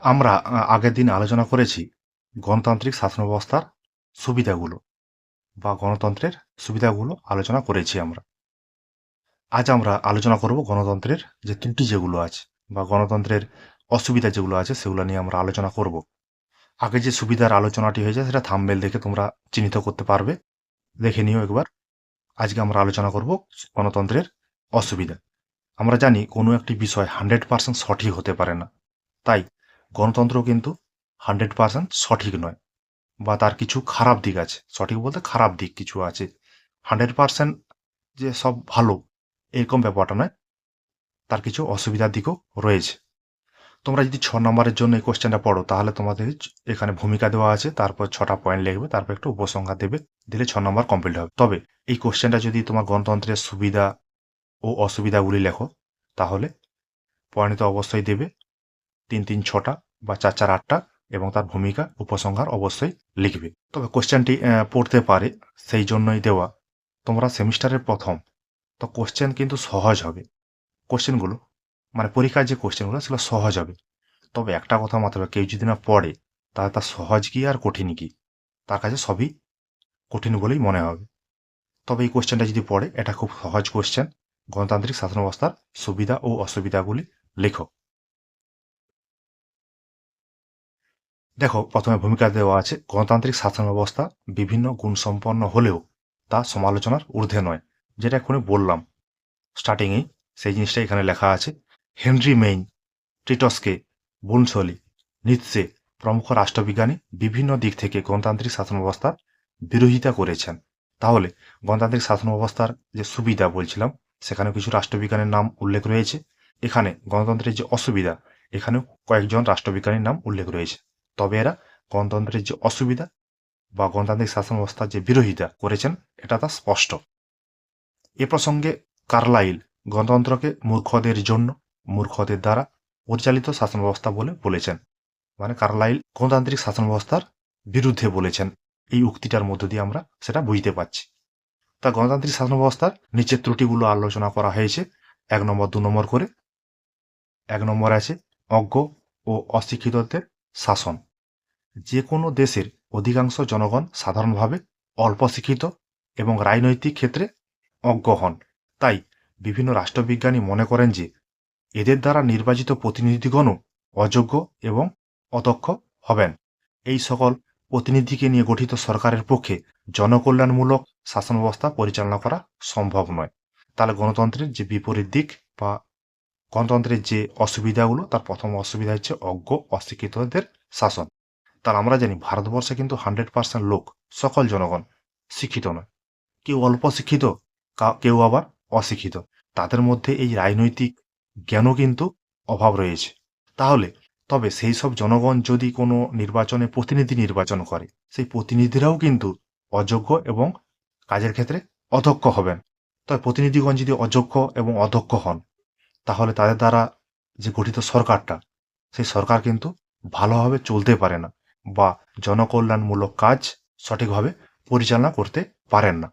আমরা আগের দিন আলোচনা করেছি গণতান্ত্রিক শাসন ব্যবস্থার সুবিধাগুলো বা গণতন্ত্রের সুবিধাগুলো আলোচনা করেছি আমরা। আজ আমরা আলোচনা করব গণতন্ত্রের যে ত্রুটি যেগুলো আছে বা গণতন্ত্রের অসুবিধা যেগুলো আছে সেগুলো নিয়ে আমরা আলোচনা করব। আগে যে সুবিধার আলোচনাটি হয়েছে সেটা থাম্বনেল দেখে তোমরা চিহ্নিত করতে পারবে, দেখে নিও একবার। আজকে আমরা আলোচনা করব গণতন্ত্রের অসুবিধা। আমরা জানি কোনো একটি বিষয় 100% সঠিক হতে পারে না, তাই গণতন্ত্র কিন্তু 100% সঠিক নয় বা তার কিছু খারাপ দিক আছে। সঠিক বলতে খারাপ দিক কিছু আছে। 100% যে সব ভালো এরকম ব্যাপারটা নয়, তার কিছু অসুবিধার দিকও রয়েছে। তোমরা যদি 6 নম্বরের জন্য এই কোশ্চেনটা পড়ো তাহলে তোমাদের এখানে ভূমিকা দেওয়া আছে, তারপর 6টা পয়েন্ট লিখবে, তারপর একটু উপসংহার দেবে, দিলে 6 নম্বর কমপ্লিট হবে। তবে এই কোশ্চেনটা যদি তোমার গণতন্ত্রের সুবিধা ও অসুবিধাগুলি লেখো তাহলে পয়েন্ট তো অবশ্যই দেবে 3-3-6টা বা 4-4-8টা, এবং তার ভূমিকা উপসংহার অবশ্যই লিখবে। তবে কোশ্চেনটি পড়তে পারে সেই জন্যই দেওয়া। তোমরা সেমিস্টারের প্রথম, তো কোশ্চেন কিন্তু সহজ হবে। কোশ্চেনগুলো মানে পরীক্ষার যে কোশ্চেনগুলো সেগুলো সহজ হবে। তবে একটা কথা মাথায় রাখবে, কেউ যদি না পড়ে তাহলে তার সহজ কি আর কঠিন কি, তার কাছে সবই কঠিন বলেই মনে হবে। তবে এই কোশ্চেনটা যদি পড়ে, এটা খুব সহজ কোশ্চেন। গণতান্ত্রিক শাসন ব্যবস্থার সুবিধা ও অসুবিধাগুলি লেখো। দেখো, প্রথমে ভূমিকা দেওয়া আছে, গণতান্ত্রিক শাসন ব্যবস্থা বিভিন্ন গুণসম্পন্ন হলেও তা সমালোচনার ঊর্ধ্বে নয়। যেটা এক্ষুনি বললাম স্টার্টিংয়েই, সেই জিনিসটা এখানে লেখা আছে। হেনরি মেইন, টিটস্কে, বুনসলি, নিৎসে প্রমুখ রাষ্ট্রবিজ্ঞানী বিভিন্ন দিক থেকে গণতান্ত্রিক শাসন ব্যবস্থার বিরোধিতা করেছেন। তাহলে গণতান্ত্রিক শাসন ব্যবস্থার যে সুবিধা বলছিলাম সেখানে কিছু রাষ্ট্রবিজ্ঞানীর নাম উল্লেখ রয়েছে। এখানে গণতন্ত্রের যে অসুবিধা, এখানেও কয়েকজন রাষ্ট্রবিজ্ঞানীর নাম উল্লেখ রয়েছে। তবে এরা গণতন্ত্রের যে অসুবিধা বা গণতান্ত্রিক শাসন ব্যবস্থার যে বিরোধিতা করেছেন এটা তা স্পষ্ট। এ প্রসঙ্গে কার্লাইল গণতন্ত্রকে মূর্খদের জন্য, মূর্খদের দ্বারা পরিচালিত শাসন ব্যবস্থা বলে বলেছেন। মানে কার্লাইল গণতান্ত্রিক শাসন ব্যবস্থার বিরুদ্ধে বলেছেন। এই উক্তিটার মধ্য দিয়ে আমরা সেটা বুঝতে পারছি। তা গণতান্ত্রিক শাসন ব্যবস্থার নিচের ত্রুটিগুলো আলোচনা করা হয়েছে 1 নম্বর 2 নম্বর করে। 1 নম্বরে আছে অজ্ঞ ও অশিক্ষিতদের শাসন। যে কোনো দেশের অধিকাংশ জনগণ সাধারণভাবে অল্প শিক্ষিত এবং রাজনৈতিক ক্ষেত্রে অজ্ঞ হন। তাই বিভিন্ন রাষ্ট্রবিজ্ঞানী মনে করেন যে এদের দ্বারা নির্বাচিত প্রতিনিধিগণও অযোগ্য এবং অদক্ষ হবেন। এই সকল প্রতিনিধিকে নিয়ে গঠিত সরকারের পক্ষে জনকল্যাণমূলক শাসন ব্যবস্থা পরিচালনা করা সম্ভব নয়। তাহলে গণতন্ত্রের যে বিপরীত দিক বা গণতন্ত্রের যে অসুবিধাগুলো, তার প্রথম অসুবিধা হচ্ছে অজ্ঞ অশিক্ষিতদের শাসন। তার আমরা জানি ভারতবর্ষে কিন্তু 100% লোক, সকল জনগণ শিক্ষিত নয়। কেউ অল্প শিক্ষিত, কেউ আবার অশিক্ষিত। তাদের মধ্যে এই রাজনৈতিক জ্ঞানও কিন্তু অভাব রয়েছে। তাহলে তবে সেই সব জনগণ যদি কোনো নির্বাচনে প্রতিনিধি নির্বাচন করে, সেই প্রতিনিধিরাও কিন্তু অযোগ্য এবং কাজের ক্ষেত্রে অদক্ষ হবেন। তবে প্রতিনিধিগণ যদি অযোগ্য এবং অদক্ষ হন তাহলে তাদের দ্বারা যে গঠিত সরকারটা, সেই সরকার কিন্তু ভালোভাবে চলতে পারে না বা জনকল্যাণমূলক কাজ সঠিকভাবে পরিচালনা করতে পারেন না।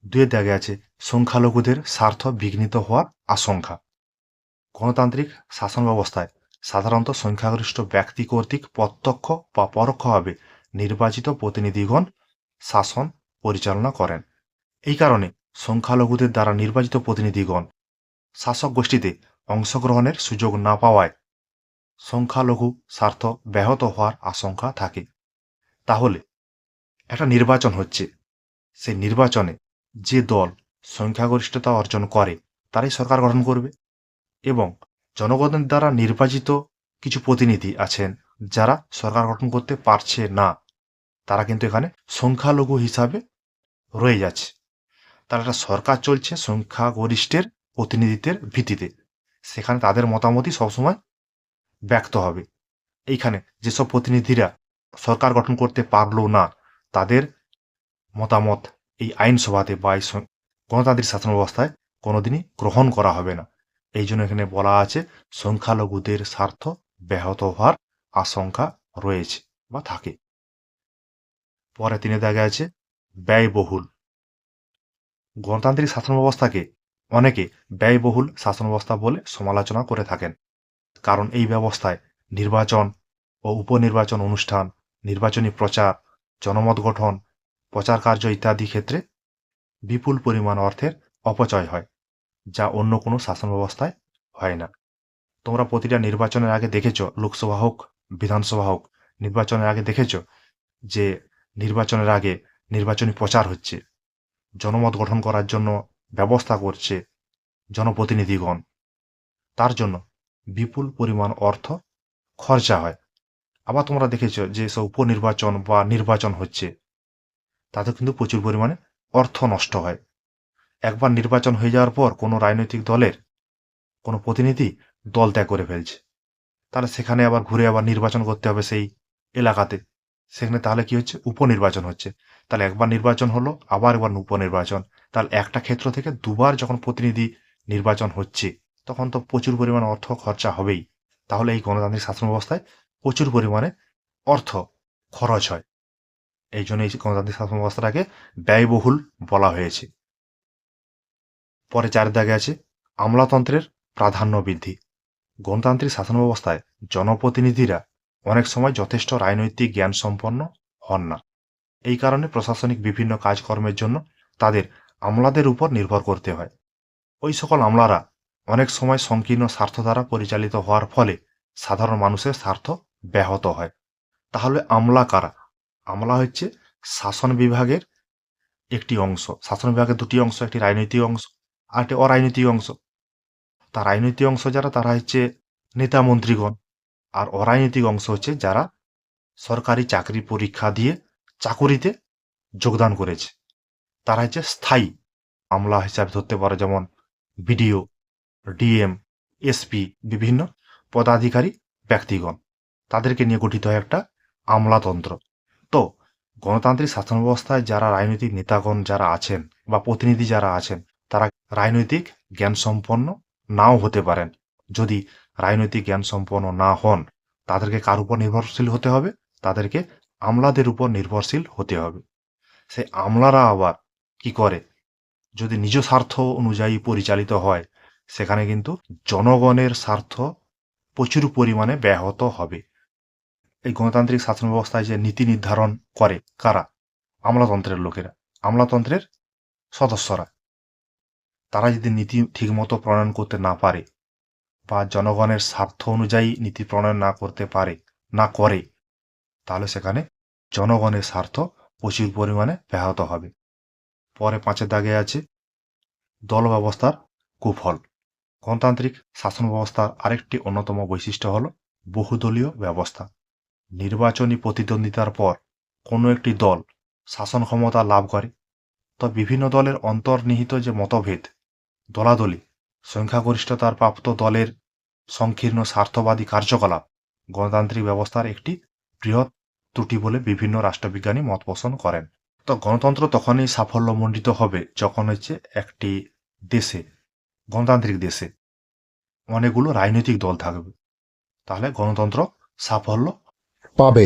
2 দাগে আছে সংখ্যালঘুদের স্বার্থ বিঘ্নিত হওয়ার আশঙ্কা। গণতান্ত্রিক শাসন ব্যবস্থায় সাধারণত সংখ্যাগরিষ্ঠ ব্যক্তি কর্তৃক প্রত্যক্ষ বা পরোক্ষভাবে নির্বাচিত প্রতিনিধিগণ শাসন পরিচালনা করেন। এই কারণে সংখ্যালঘুদের দ্বারা নির্বাচিত প্রতিনিধিগণ শাসক গোষ্ঠীতে অংশগ্রহণের সুযোগ না পাওয়ায় সংখ্যালঘু স্বার্থ ব্যাহত হওয়ার আশঙ্কা থাকে। তাহলে একটা নির্বাচন হচ্ছে, সেই নির্বাচনে যে দল সংখ্যাগরিষ্ঠতা অর্জন করে তারাই সরকার গঠন করবে, এবং জনগণের দ্বারা নির্বাচিত কিছু প্রতিনিধি আছেন যারা সরকার গঠন করতে পারছে না, তারা কিন্তু এখানে সংখ্যালঘু হিসাবে রয়ে যাচ্ছে। তার একটা সরকার চলছে সংখ্যাগরিষ্ঠের প্রতিনিধিত্বের ভিত্তিতে, সেখানে তাদের মতামতই সবসময় ব্যক্ত হবে। এইখানে যেসব প্রতিনিধিরা সরকার গঠন করতে পারলো না, তাদের মতামত এই আইনসভাতে বা এই গণতান্ত্রিক শাসন ব্যবস্থায় কোনোদিনই গ্রহণ করা হবে না। এই জন্য এখানে বলা আছে সংখ্যালঘুদের স্বার্থ ব্যাহত হওয়ার আশঙ্কা রয়েছে বা থাকে। পরে 3 দাগে আছে ব্যয়বহুল। গণতান্ত্রিক শাসন ব্যবস্থাকে অনেকে ব্যয়বহুল শাসন ব্যবস্থা বলে সমালোচনা করে থাকেন, কারণ এই ব্যবস্থায় নির্বাচন ও উপনির্বাচন অনুষ্ঠান, নির্বাচনী প্রচার, জনমত গঠন, প্রচার কার্য ইত্যাদি ক্ষেত্রে বিপুল পরিমাণ অর্থের অপচয় হয়, যা অন্য কোনো শাসন ব্যবস্থায় হয় না। তোমরা প্রতিটা নির্বাচনের আগে দেখেছ, লোকসভা হোক, বিধানসভা হোক, নির্বাচনের আগে দেখেছ যে নির্বাচনের আগে নির্বাচনী প্রচার হচ্ছে, জনমত গঠন করার জন্য ব্যবস্থা করছে জনপ্রতিনিধিগণ। তার জন্য বিপুল পরিমাণ অর্থ খরচা হয়। আবার তোমরা দেখেছ যে সব উপনির্বাচন বা নির্বাচন হচ্ছে, তাতে কিন্তু প্রচুর পরিমাণে অর্থ নষ্ট হয়। একবার নির্বাচন হয়ে যাওয়ার পর কোনো রাজনৈতিক দলের কোনো প্রতিনিধি দল ত্যাগ করে ফেলছে, তাহলে সেখানে আবার ঘুরে আবার নির্বাচন করতে হবে সেই এলাকাতে। সেখানে তাহলে কি হচ্ছে, উপনির্বাচন হচ্ছে। তাহলে একবার নির্বাচন হলো, আবার একবার উপনির্বাচন। তাহলে একটা ক্ষেত্র থেকে দুবার যখন প্রতিনিধি নির্বাচন হচ্ছে, তখন তো প্রচুর পরিমাণে অর্থ খরচা হবেই। তাহলে এই গণতান্ত্রিক শাসন ব্যবস্থায় প্রচুর পরিমাণে অর্থ খরচ হয়। এই জন্য এই গণতান্ত্রিক শাসন ব্যবস্থাটাকে ব্যয়বহুল বলা হয়েছে। পরে 4 দাগে আছে আমলাতন্ত্রের প্রাধান্য বৃদ্ধি। গণতান্ত্রিক শাসন ব্যবস্থায় জনপ্রতিনিধিরা অনেক সময় যথেষ্ট রাজনৈতিক জ্ঞান সম্পন্ন হন না। এই কারণে প্রশাসনিক বিভিন্ন কাজকর্মের জন্য তাদের আমলাদের উপর নির্ভর করতে হয়। ওই সকল আমলারা অনেক সময় সংকীর্ণ স্বার্থ দ্বারা পরিচালিত হওয়ার ফলে সাধারণ মানুষের স্বার্থ ব্যাহত হয়। তাহলে আমলা কারা? আমলা হচ্ছে শাসন বিভাগের একটি অংশ। শাসন বিভাগের দুটি অংশ, একটি রাজনৈতিক অংশ আর একটি অরাজনৈতিক অংশ। তার রাজনৈতিক অংশ যারা, তারা হচ্ছে নেতা মন্ত্রীগণ। আর অরাজনৈতিক অংশ হচ্ছে যারা সরকারি চাকরি পরীক্ষা দিয়ে চাকুরিতে যোগদান করেছে, তারা হচ্ছে স্থায়ী আমলা হিসাবে ধরতে পারে। যেমন বিডিও, ডিএম, এসপি, বিভিন্ন পদাধিকারী ব্যক্তিগণ, তাদেরকে নিয়ে গঠিত হয় একটা আমলাতন্ত্র। তো গণতান্ত্রিক শাসন ব্যবস্থায় যারা রাজনৈতিক নেতাগণ যারা আছেন বা প্রতিনিধি যারা আছেন, তারা রাজনৈতিক জ্ঞান সম্পন্ন নাও হতে পারেন। যদি রাজনৈতিক জ্ঞান সম্পন্ন না হন, তাদেরকে কার উপর নির্ভরশীল হতে হবে? তাদেরকে আমলাদের উপর নির্ভরশীল হতে হবে। সেই আমলারা আবার কি করে, যদি নিজ স্বার্থ অনুযায়ী পরিচালিত হয়, সেখানে কিন্তু জনগণের স্বার্থ প্রচুর পরিমাণে ব্যাহত হবে। এই গণতান্ত্রিক শাসন ব্যবস্থায় যে নীতি নির্ধারণ করে কারা? আমলাতন্ত্রের লোকেরা, আমলাতন্ত্রের সদস্যরা। তারা যদি নীতি ঠিকমতো প্রণয়ন করতে না পারে বা জনগণের স্বার্থ অনুযায়ী নীতি প্রণয়ন না করতে পারে, না করে, তাহলে সেখানে জনগণের স্বার্থ প্রচুর পরিমাণে ব্যাহত হবে। পরে 5 দাগে আছে দল ব্যবস্থার কুফল। গণতান্ত্রিক শাসন ব্যবস্থার আরেকটি অন্যতম বৈশিষ্ট্য হল বহুদলীয় ব্যবস্থা। নির্বাচনী প্রতিদ্বন্দ্বিতার পর কোনো একটি দল শাসন ক্ষমতা লাভ করে, তো বিভিন্ন দলের অন্তর্নিহিত যে মতভেদ, দলাদলি, সংখ্যাগরিষ্ঠতার প্রাপ্ত দলের সংকীর্ণ স্বার্থবাদী কার্যকলাপ গণতান্ত্রিক ব্যবস্থার একটি বৃহৎ ত্রুটি বলে বিভিন্ন রাষ্ট্রবিজ্ঞানী মত পোষণ করেন। তো গণতন্ত্র তখনই সাফল্যমণ্ডিত হবে যখন হচ্ছে একটি দেশে, গণতান্ত্রিক দেশে, অনেকগুলো রাজনৈতিক দল থাকবে, তাহলে গণতন্ত্র সাফল্য পাবে।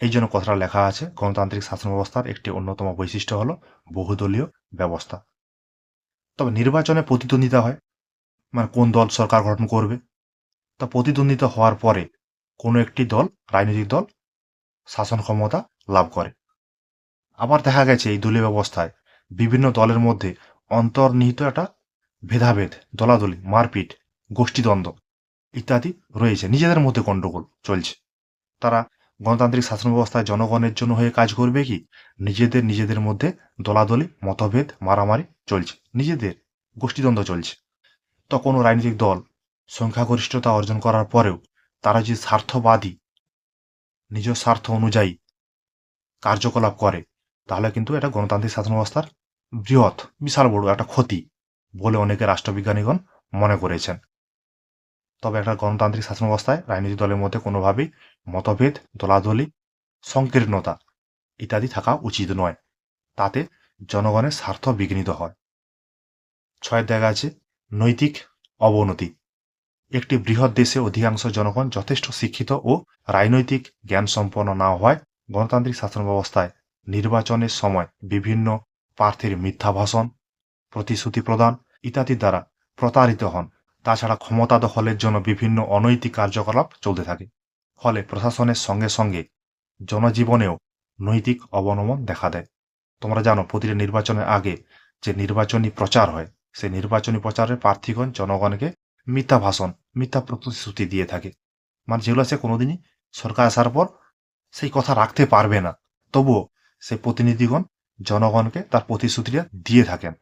এই জন্য কথাটা লেখা আছে, গণতান্ত্রিক শাসন ব্যবস্থার একটি অন্যতম বৈশিষ্ট্য হলো বহুদলীয় ব্যবস্থা। তবে নির্বাচনে প্রতিদ্বন্দ্বিতা হয়, মানে কোন দল সরকার গঠন করবে। তা প্রতিদ্বন্দ্বিতা হওয়ার পরে কোনো একটি দল, রাজনৈতিক দল শাসন ক্ষমতা লাভ করে। আবার দেখা গেছে এই দলীয় ব্যবস্থায় বিভিন্ন দলের মধ্যে অন্তর্নিহিত একটা ভেদাভেদ, দলাদলি, মারপিট, গোষ্ঠীদ্বন্দ্ব ইত্যাদি রয়েছে, নিজেদের মধ্যে গণ্ডগোল চলছে। তারা গণতান্ত্রিক শাসন ব্যবস্থায় জনগণের জন্য হয়ে কাজ করবে কি নিজেদের মধ্যে দলাদলি, মতভেদ, মারামারি চলছে, নিজেদের গোষ্ঠীদ্বন্দ্ব চলছে। তো কোনো রাজনৈতিক দল সংখ্যাগরিষ্ঠতা অর্জন করার পরেও তারা যে স্বার্থবাদী, নিজ স্বার্থ অনুযায়ী কার্যকলাপ করে, তাহলে কিন্তু এটা গণতান্ত্রিক শাসন ব্যবস্থার বৃহৎ, বিশাল বড় একটা ক্ষতি বলে অনেকে রাষ্ট্রবিজ্ঞানীগণ মনে করেছেন। তবে একটা গণতান্ত্রিক শাসন ব্যবস্থায় রাজনৈতিক দলের মধ্যে কোনোভাবেই মতভেদ, দলাদলি, সংকীর্ণতা ইত্যাদি থাকা উচিত নয়, তাতে জনগণের স্বার্থ বিঘ্নিত হয়। 6 দেখা আছে নৈতিক অবনতি। একটি বৃহৎ দেশে অধিকাংশ জনগণ যথেষ্ট শিক্ষিত ও রাজনৈতিক জ্ঞান সম্পন্ন না হওয়ায় গণতান্ত্রিক শাসন ব্যবস্থায় নির্বাচনের সময় বিভিন্ন প্রার্থীর মিথ্যা ভাষণ, প্রতিশ্রুতি প্রদান ইত্যাদির দ্বারা প্রতারিত হন। তাছাড়া ক্ষমতা দখলের জন্য বিভিন্ন অনৈতিক কার্যকলাপ চলতে থাকে। ফলে প্রশাসনের সঙ্গে সঙ্গে জনজীবনেও নৈতিক অবনমন দেখা দেয়। তোমরা জানো প্রতিটা নির্বাচনের আগে যে নির্বাচনী প্রচার হয়, সেই নির্বাচনী প্রচারে প্রার্থীগণ জনগণকে মিথ্যা ভাষণ, মিথ্যা প্রতিশ্রুতি দিয়ে থাকে, মানে যেগুলো সে কোনোদিনই সরকার আসার পর সেই কথা রাখতে পারবে না, তবুও সেই প্রতিনিধিগণ জনগণকে তার প্রতিশ্রুতিটা দিয়ে থাকেন।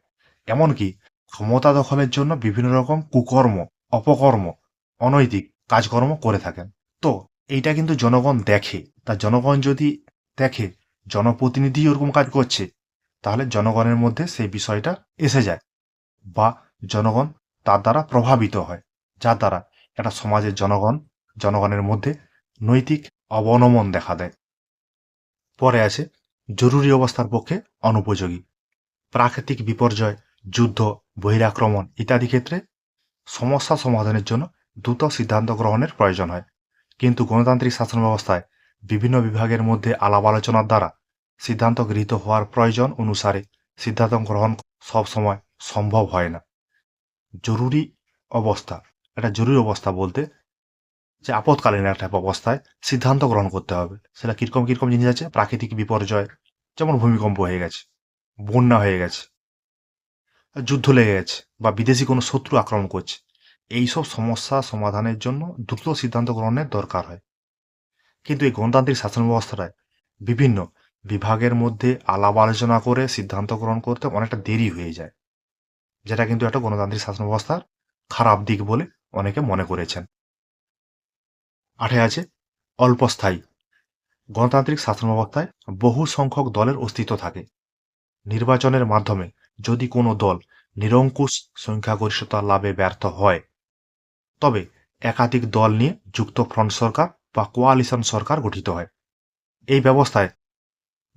এমনকি ক্ষমতা দখলের জন্য বিভিন্ন রকম কুকর্ম, অপকর্ম, অনৈতিক কাজকর্ম করে থাকেন। তো এইটা কিন্তু জনগণ দেখে। তা জনগণ যদি দেখে জনপ্রতিনিধি ওরকম কাজ করছে, তাহলে জনগণের মধ্যে সেই বিষয়টা এসে যায় বা জনগণ তার দ্বারা প্রভাবিত হয়, যার দ্বারা একটা সমাজের জনগণের মধ্যে নৈতিক অবনমন দেখা দেয়। পরে আছে জরুরি অবস্থার পক্ষে অনুপযোগী। প্রাকৃতিক বিপর্যয়, যুদ্ধ, বহিরাক্রমণ ইত্যাদি ক্ষেত্রে সমস্যা সমাধানের জন্য দ্রুত সিদ্ধান্ত গ্রহণের প্রয়োজন হয়, কিন্তু গণতান্ত্রিক শাসন ব্যবস্থায় বিভিন্ন বিভাগের মধ্যে আলাপ আলোচনার দ্বারা সিদ্ধান্ত গৃহীত হওয়ার প্রয়োজন অনুসারে সিদ্ধান্ত গ্রহণ সবসময় সম্ভব হয় না। জরুরি অবস্থা, এটা জরুরি অবস্থা বলতে যে আপৎকালীন একটা অবস্থায় সিদ্ধান্ত গ্রহণ করতে হবে। সেটা কিরকম কিরকম জিনিস আছে, প্রাকৃতিক বিপর্যয়, যেমন ভূমিকম্প হয়ে গেছে, বন্যা হয়ে গেছে, যুদ্ধ লেগে গেছে বা বিদেশি কোনো শত্রু আক্রমণ করছে, এইসব সমস্যা সমাধানের জন্য দ্রুত সিদ্ধান্ত গ্রহণের দরকার হয়। কিন্তু এই গণতান্ত্রিক শাসন ব্যবস্থাটায় বিভিন্ন বিভাগের মধ্যে আলাপ আলোচনা করে সিদ্ধান্ত গ্রহণ করতে অনেকটা দেরি হয়ে যায়, যেটা কিন্তু একটা গণতান্ত্রিক শাসন ব্যবস্থার খারাপ দিক বলে অনেকে মনে করেছেন। 8 আছে অল্পস্থায়ী। গণতান্ত্রিক শাসন ব্যবস্থায় বহু সংখ্যক দলের অস্তিত্ব থাকে। নির্বাচনের মাধ্যমে যদি কোনো দল নিরঙ্কুশ সংখ্যাগরিষ্ঠতা লাভে ব্যর্থ হয়, তবে একাধিক দল নিয়ে যুক্ত ফ্রন্ট সরকার বা কোয়ালিশন সরকার গঠিত হয়। এই ব্যবস্থায়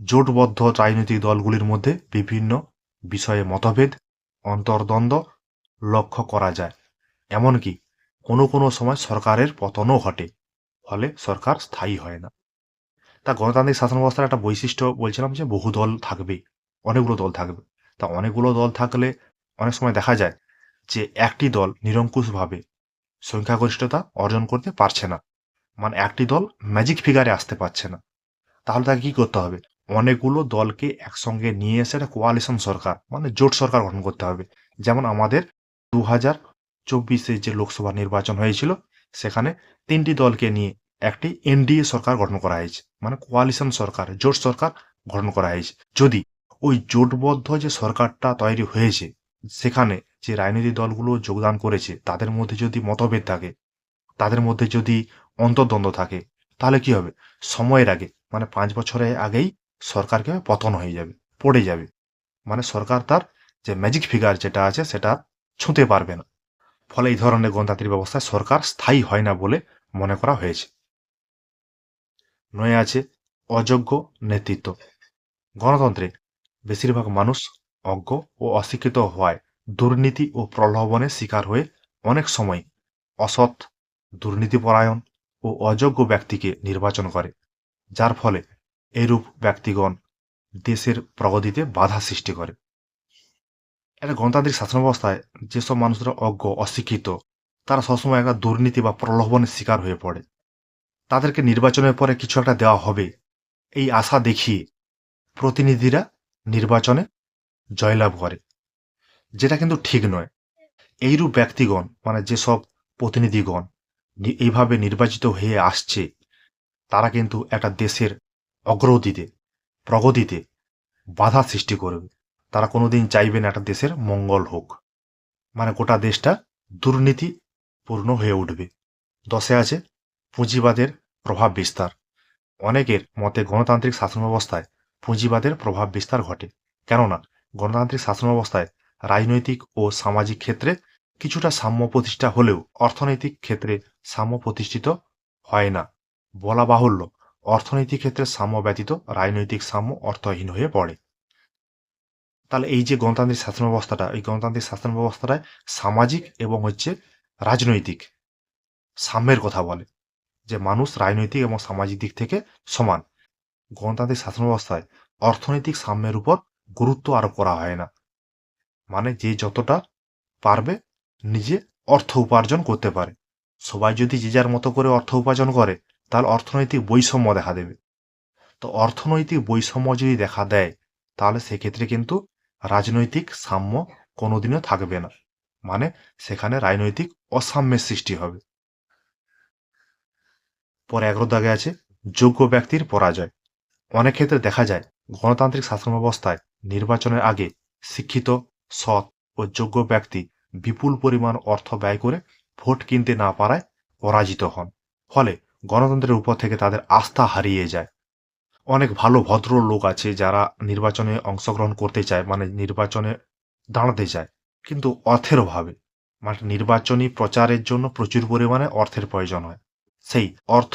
জোটবদ্ধ রাজনৈতিক দলগুলির মধ্যে বিভিন্ন বিষয়ে মতভেদ, অন্তর্দ্বন্দ্ব লক্ষ্য করা যায়। এমনকি কোনো কোনো সময় সরকারের পতনও ঘটে, ফলে সরকার স্থায়ী হয় না। তা গণতান্ত্রিক শাসন ব্যবস্থার একটা বৈশিষ্ট্য বলছিলাম যে বহু দল থাকবেই, অনেকগুলো দল থাকবে। তা অনেকগুলো দল থাকলে অনেক সময় দেখা যায় যে একটি দল নিরঙ্কুশভাবে সংখ্যাগরিষ্ঠতা অর্জন করতে পারছে না, মানে একটি দল ম্যাজিক ফিগারে আসতে পারছে না। তাহলে তাকে কি করতে হবে? অনেকগুলো দলকে একসঙ্গে নিয়ে এসে একটা কোয়ালিশন সরকার, মানে জোট সরকার গঠন করতে হবে। যেমন আমাদের 2024 যে লোকসভা নির্বাচন হয়েছিল, সেখানে 3টি দলকে নিয়ে একটি এনডিএ সরকার গঠন করা হয়েছে, মানে কোয়ালিশন সরকার, জোট সরকার গঠন করা হয়েছে। যদি ওই জোটবদ্ধ যে সরকারটা তৈরি হয়েছে, সেখানে যে রাজনৈতিক দলগুলো যোগদান করেছে, তাদের মধ্যে যদি মতভেদ থাকে, তাদের মধ্যে যদি অন্তর্দ্বন্দ্ব থাকে, তাহলে কি হবে? সময়ের আগে, মানে 5 বছরের আগেই সরকারকে পতন হয়ে যাবে, পড়ে যাবে। মানে সরকার তার যে ম্যাজিক ফিগার যেটা আছে সেটা ছুঁতে পারবে না। ফলে এই ধরনের গণতান্ত্রিক ব্যবস্থায় সরকার স্থায়ী হয় না বলে মনে করা হয়েছে। 9 আছে অযোগ্য নেতৃত্ব। গণতন্ত্রে বেশিরভাগ মানুষ অজ্ঞ ও অশিক্ষিত হওয়ায় দুর্নীতি ও প্রলোভনের শিকার হয়ে অনেক সময় অসৎ, দুর্নীতিপরায়ণ ও অযোগ্য ব্যক্তিকে নির্বাচন করে, যার ফলে এরূপ ব্যক্তিগণ দেশের প্রগতিতে বাধা সৃষ্টি করে। একটা গণতান্ত্রিক শাসন ব্যবস্থায় যেসব মানুষরা অজ্ঞ, অশিক্ষিত, তারা সবসময় একটা দুর্নীতি বা প্রলোভনের শিকার হয়ে পড়ে। তাদেরকে নির্বাচনের পরে কিছু একটা দেওয়া হবে এই আশা দেখিয়ে প্রতিনিধিরা নির্বাচনে জয়লাভ করে, যেটা কিন্তু ঠিক নয়। এইরূপ ব্যক্তিগণ, মানে যেসব প্রতিনিধিগণ এইভাবে নির্বাচিত হয়ে আসছে, তারা কিন্তু একটা দেশের অগ্রগতিতে, প্রগতিতে বাধা সৃষ্টি করবে। তারা কোনোদিন চাইবে না একটা দেশের মঙ্গল হোক, মানে গোটা দেশটা দুর্নীতিপূর্ণ হয়ে উঠবে। 10 আছে পুঁজিবাদের প্রভাব বিস্তার। অনেকের মতে গণতান্ত্রিক শাসন ব্যবস্থায় পুঁজিবাদের প্রভাব বিস্তার ঘটে, কেননা গণতান্ত্রিক শাসন ব্যবস্থায় রাজনৈতিক ও সামাজিক ক্ষেত্রে কিছুটা সাম্য প্রতিষ্ঠা হলেও অর্থনৈতিক ক্ষেত্রে সাম্য প্রতিষ্ঠিত হয় না। বলা বাহুল্য, অর্থনৈতিক ক্ষেত্রে সাম্য ব্যতীত রাজনৈতিক সাম্য অর্থহীন হয়ে পড়ে। তাহলে এই যে গণতান্ত্রিক শাসন ব্যবস্থাটা, এই গণতান্ত্রিক শাসন ব্যবস্থাটায় সামাজিক এবং রাজনৈতিক সাম্যের কথা বলে, যে মানুষ রাজনৈতিক এবং সামাজিক দিক থেকে সমান। গণতান্ত্রিক শাসন ব্যবস্থায় অর্থনৈতিক সাম্যের উপর গুরুত্ব আরোপ করা হয় না, মানে যে যতটা পারবে নিজে অর্থ উপার্জন করতে পারে। সবাই যদি যে যার মতো করে অর্থ উপার্জন করে, তাহলে অর্থনৈতিক বৈষম্য দেখা দেবে। তো অর্থনৈতিক বৈষম্য যদি দেখা দেয় তাহলে সেক্ষেত্রে কিন্তু রাজনৈতিক সাম্য কোনোদিনও থাকবে না, মানে সেখানে রাজনৈতিক অসাম্যের সৃষ্টি হবে। পরে 11 দাগে আছে যোগ্য ব্যক্তির পরাজয়। অনেক ক্ষেত্রে দেখা যায় গণতান্ত্রিক শাসন ব্যবস্থায় নির্বাচনের আগে শিক্ষিত, সৎ ও যোগ্য ব্যক্তি বিপুল পরিমাণ অর্থ ব্যয় করে ভোট কিনতে না পারায় পরাজিত হন। ফলে গণতন্ত্রের উপর থেকে তাদের আস্থা হারিয়ে যায়। অনেক ভালো ভদ্র লোক আছে যারা নির্বাচনে অংশগ্রহণ করতে চায়, মানে নির্বাচনে দাঁড়াতে চায়, কিন্তু অর্থের অভাবে, মানে নির্বাচনী প্রচারের জন্য প্রচুর পরিমাণে অর্থের প্রয়োজন হয়। সেই অর্থ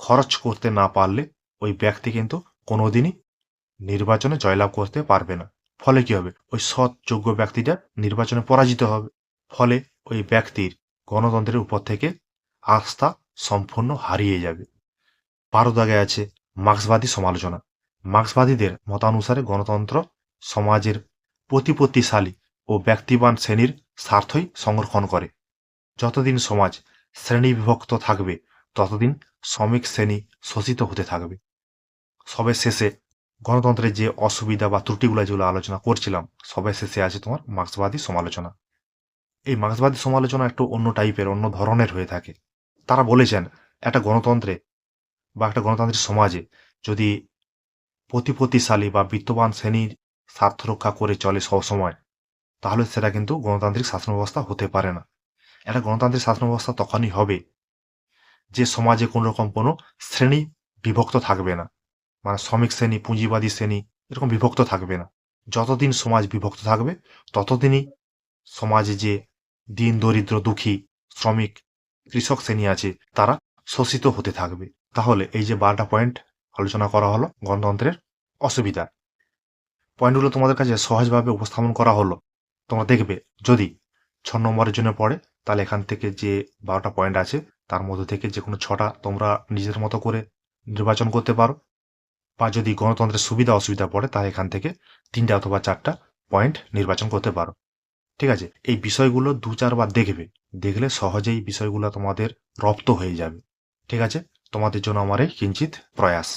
খরচ করতে না পারলে ওই ব্যক্তি কিন্তু কোনোদিনই নির্বাচনে জয়লাভ করতে পারবে না। ফলে কি হবে, ওই সৎ যোগ্য ব্যক্তিটা নির্বাচনে পরাজিত হবে। ফলে ওই ব্যক্তির গণতন্ত্রের উপর থেকে আস্থা সম্পূর্ণ হারিয়ে যাবে। 12 দাগে আছে মার্ক্সবাদী সমালোচনা। মার্ক্সবাদীদের মতানুসারে গণতন্ত্র সমাজের প্রতিপত্তিশালী ও ব্যক্তিবান শ্রেণীর স্বার্থই সংরক্ষণ করে। যতদিন সমাজ শ্রেণী বিভক্ত থাকবে ততদিন শ্রমিক শ্রেণী শোষিত হতে থাকবে। সবে শেষে গণতন্ত্রের যে অসুবিধা বা ত্রুটিগুলো যেগুলো আলোচনা করছিলাম, সবে শেষে আছে তোমার মার্ক্সবাদী সমালোচনা। এই মার্ক্সবাদী সমালোচনা একটু অন্য টাইপের, অন্য ধরনের হয়ে থাকে। তারা বলেছেন একটা গণতন্ত্রে বা একটা গণতান্ত্রিক সমাজে যদি প্রতিপত্তিশালী বা বিত্তবান শ্রেণীর স্বার্থ রক্ষা করে চলে সবসময়, তাহলে সেটা কিন্তু গণতান্ত্রিক শাসন ব্যবস্থা হতে পারে না। একটা গণতান্ত্রিক শাসন ব্যবস্থা তখনই হবে যে সমাজে কোনো রকম কোনো শ্রেণী বিভক্ত থাকবে না, মানে শ্রমিক শ্রেণী, পুঁজিবাদী শ্রেণী এরকম বিভক্ত থাকবে না। যতদিন সমাজ বিভক্ত থাকবে ততদিনই সমাজে যে দিন দরিদ্র, দুঃখী, শ্রমিক, কৃষক শ্রেণী আছে তারা শোষিত হতে থাকবে। তাহলে এই যে 12টা পয়েন্ট আলোচনা করা হলো গণতন্ত্রের অসুবিধা, পয়েন্টগুলো তোমাদের কাছে সহজভাবে উপস্থাপন করা হলো। তোমরা দেখবে যদি 6 নম্বরের জন্য পড়ে তাহলে এখান থেকে যে 12টা পয়েন্ট আছে তার মধ্যে থেকে যে কোনো 6টা তোমরা নিজের মতো করে নির্বাচন করতে পারো, বা যদি গণতন্ত্রের সুবিধা অসুবিধা পড়ে তাহলে এখান থেকে 3টা অথবা 4টা পয়েন্ট নির্বাচন করতে পারো। ঠিক আছে, এই বিষয়গুলো 2-4 বার দেখবে, দেখলে সহজেই বিষয়গুলো তোমাদের রপ্ত হয়ে যাবে। ঠিক আছে, তোমাদের জন্য আমার এই কিঞ্চিত প্রয়াস।